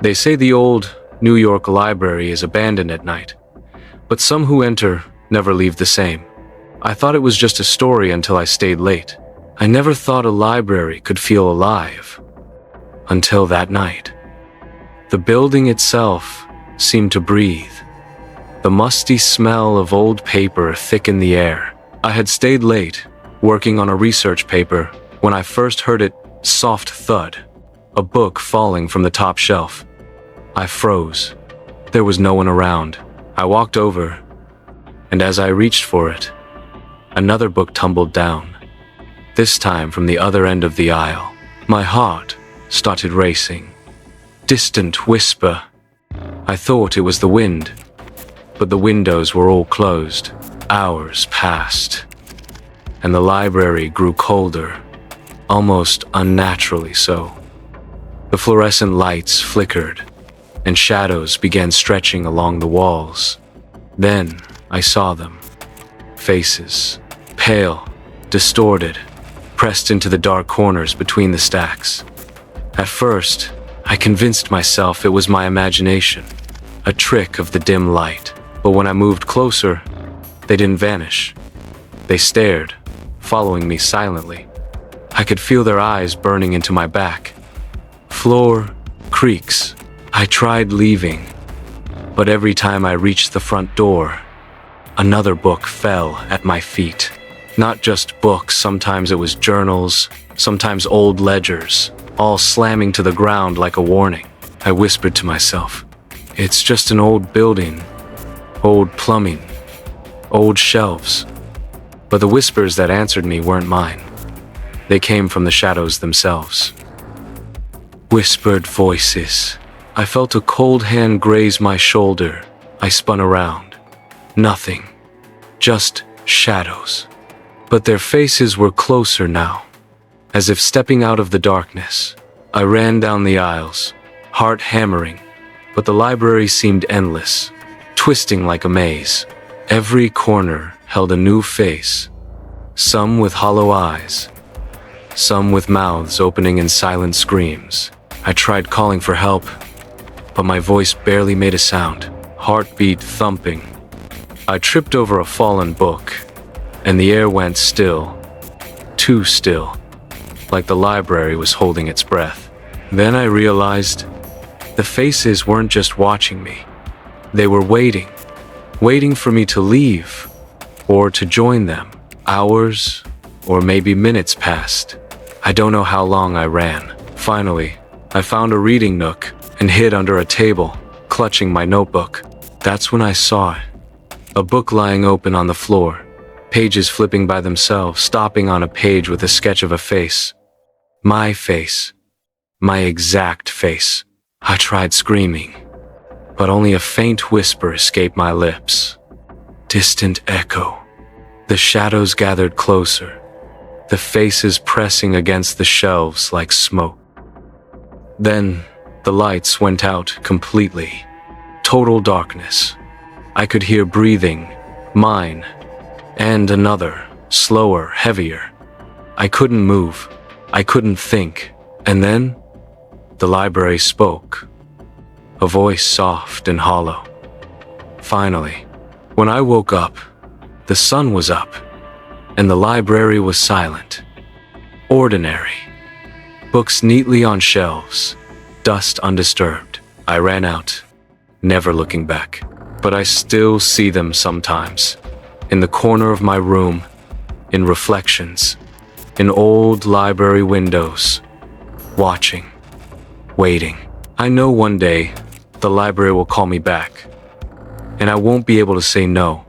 They say the old New York library is abandoned at night, but some who enter never leave the same. I thought it was just a story until I stayed late. I never thought a library could feel alive. Until that night. The building itself seemed to breathe. The musty smell of old paper thickened the air. I had stayed late, working on a research paper, when I first heard it soft thud, a book falling from the top shelf. I froze. There was no one around. I walked over, and as I reached for it, another book tumbled down, this time from the other end of the aisle. My heart started racing. Distant whisper. I thought it was the wind, but the windows were all closed. Hours passed, and the library grew colder, almost unnaturally so. The fluorescent lights flickered, and shadows began stretching along the walls. Then I saw them. Faces, pale, distorted, pressed into the dark corners between the stacks. At first, I convinced myself it was my imagination, a trick of the dim light. But when I moved closer, they didn't vanish. They stared, following me silently. I could feel their eyes burning into my back. Floor creaks. I tried leaving, but every time I reached the front door, another book fell at my feet. Not just books, sometimes it was journals, sometimes old ledgers, all slamming to the ground like a warning. I whispered to myself, it's just an old building, old plumbing, old shelves. But the whispers that answered me weren't mine. They came from the shadows themselves. Whispered voices. I felt a cold hand graze my shoulder. I spun around. Nothing. Just shadows. But their faces were closer now, as if stepping out of the darkness. I ran down the aisles, heart hammering, but the library seemed endless, twisting like a maze. Every corner held a new face, some with hollow eyes, some with mouths opening in silent screams. I tried calling for help, but my voice barely made a sound, heartbeat thumping. I tripped over a fallen book, and the air went still, too still, like the library was holding its breath. Then I realized the faces weren't just watching me. They were waiting for me to leave or to join them. Hours or maybe minutes passed. I don't know how long I ran. Finally, I found a reading nook and hid under a table, clutching my notebook. That's when I saw it. A book lying open on the floor, pages flipping by themselves, stopping on a page with a sketch of a face. My face. My exact face. I tried screaming, but only a faint whisper escaped my lips. Distant echo. The shadows gathered closer, the faces pressing against the shelves like smoke. Then, the lights went out completely. Total darkness. I could hear breathing, mine, and another, slower, heavier. I couldn't move. I couldn't think. And then, the library spoke. A voice soft and hollow. Finally, when I woke up, the sun was up, and the library was silent. Ordinary. Books neatly on shelves, dust undisturbed. I ran out, never looking back. But I still see them sometimes, in the corner of my room, in reflections, in old library windows, watching, waiting. I know one day the library will call me back, and I won't be able to say no.